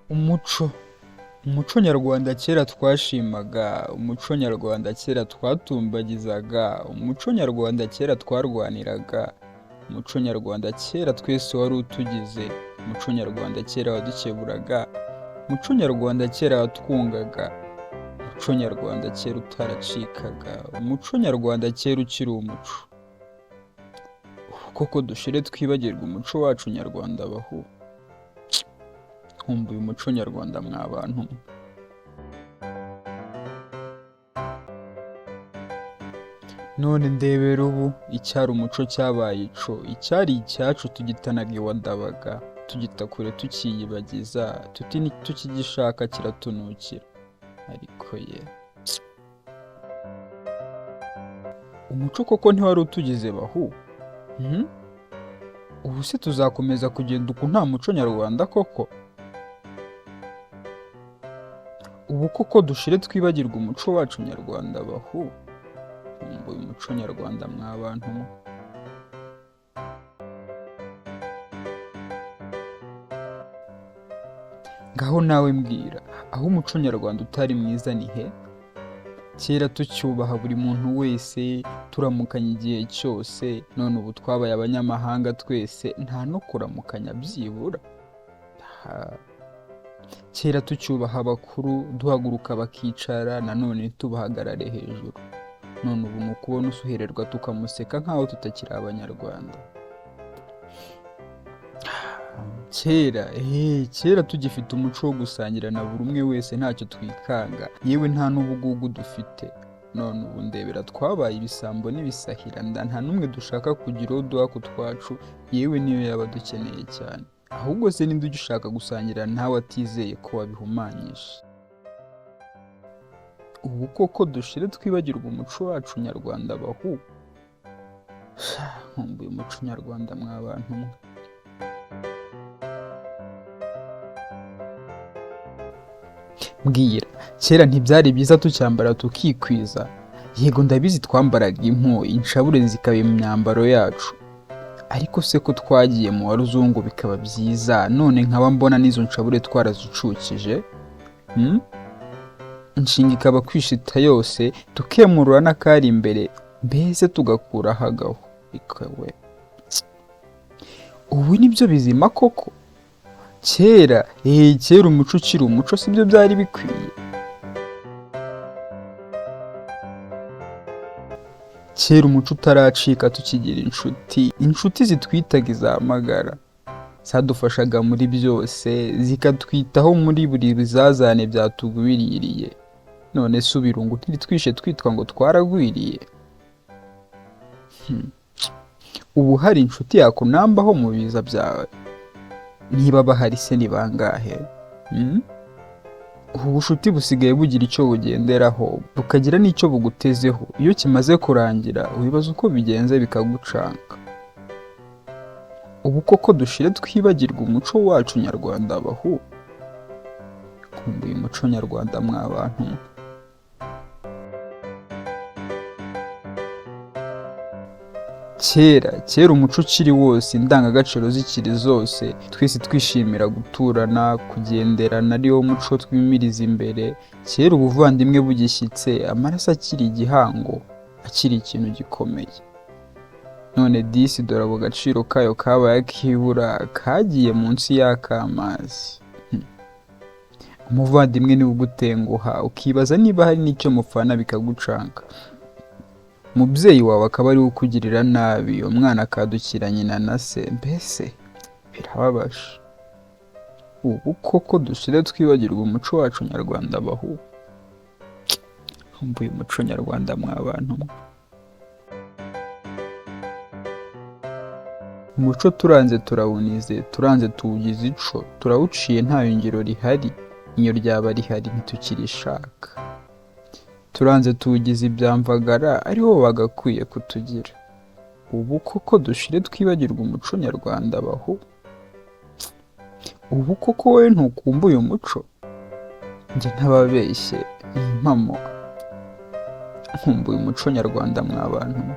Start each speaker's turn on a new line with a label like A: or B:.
A: Umuco umuco nyarwanda kera twashimaga, umuco nyarwanda kera twatumbagizaga, umuco nyarwanda kera twarwaniraga, umuco nyarwanda kera twese wari utugize, umuco nyarwanda kera wadukeburaga, umuco nyarwanda kera watwungaga, umuco nyarwanda kera utaracikaga, umuco nyarwanda kera ukiri umuco. Koko dushire twibagirwa umuco wacu nyarwanda bahu. Nkumbuye umuco nyarwanda mwa bantu mwe. None ndebera ubu icyari umuco cyabaye ico, icyari icyacu tugitanaga iwa Ndabaga, tugita kure tukiyibagiza, tukigishaka kiratunukira. Ariko ye umuco koko ntiwari utugize bahu. Ubu se tuzakomeza kugenda uku nta muco nyarwanda koko? Ubu koko dushire twibagirwa umuco wacu nyarwanda bahu. Nkumbuye umuco nyarwanda mwa bantu mwe. Ngaho nawe mbwira, aho umuco nyarwanda utari mwiza ni he? Kera tucyubaha buri muntu wese, turamukanya igihe cyose, none ubu twabaye abanyamahanga twese, nta no kuramukanya byibura. Kera tucyubaha abakuru, duhaguruka bakicara, nanone ntitubahagarare hejuru. None ubu ni ukubona usuhererwa tukamuseka nk'aho tutakiri abanyarwanda. Kera tugifite umuco wo gusangira na buri umwe wese ntacyo twikanga, yewe nta n'ubugugu dufite. None ubu ndebera twabaye ibisambo n'ibisahiranda, nta n'umwe dushaka kugira uwo duha ku twacu, yewe niyo yaba dukeneye cyane. Ahubwo se ninde ugishaka gusangira nawe atizeye ko wabihumanyisha? Ubu koko dushire twibagirwa umuco wacu nyarwanda bahu. Nkumbuye umuco nyarwanda mwa bantu mwe. Mbwira, kera ntibyari byiza tucyambara tukikwiza? Yego ndabizi twambaraga impu, inshabure zikaba imyambaro yacu. Ariko se ko twagiye mu waruzungu bikaba byiza, none nkaba mbona n'izo nshabure twarazucukije? Inshinga ikaba kwishita yose, tukemurura n'akari imbere, mbese tugakuraho agahu. Ikawe ubu nibyo bizima koko? Kera umuco ukiri umuco sibyo byari bikwiye? Kera umuco utaracika tukigira inshuti zitwitaga izamagara, zadufashaga muri byose, zikatwitaho muri buri bizazane byatugwiririye. None se ubirungu ntitwishe twitwa ngo twaragwiriye? Ubu hari inshuti yakunambaho mu biza byawe? Niba bahari se ni bangahe? Ubu bucuti busigaye bugira icyo bugenderaho, bukagira n'icyo bugutezeho. Iyo kimaze kurangira wibaza uko bigenze bikagucanga. Ubu koko dushire twibagirwa umuco wacu nyarwanda bahu. Nkumbuye umuco nyarwanda mwa bantu mwe. Kera umuco ukiri wose, indangagaciro zikiri zose, twese twishimira guturana, kugenderana, ariwo muco twimiriza imbere. Kera ubuvandimwe bugishyitse, amaraso akiri igihango, akiri ikintu gikomeye. None disi dore abo gaciro kayo kabaye akibura, kagiye munsi y'akamazi. Umuvandimwe niwe ugutenguha, ukibaza niba hari n'icyo mupfana bikagucanga. Umubyeyi wawe akaba ari ukugirira nabi, umwana akadukira nyina na se, mbese birababaje. Ubu koko dushire twibagirwa umuco wacu nyarwanda bahu. Nkumbuye umuco nyarwanda mwa bantu mwe. Umuco turanze turawunize, turanze tuwugize ico, turawuciye nta yongero rihari, iyo ryaba rihari ntitukirishaka. Turanze tuwugize ibyamvagara, ariho bagakwiye kutugira. Ubu koko dushire twibagirwa umuco nyarwanda bahu. Ubu koko wowe ntukumbuye umuco? Njye ntababeshye, impamo. Nkumbuye umuco nyarwanda mwa bantu mwe.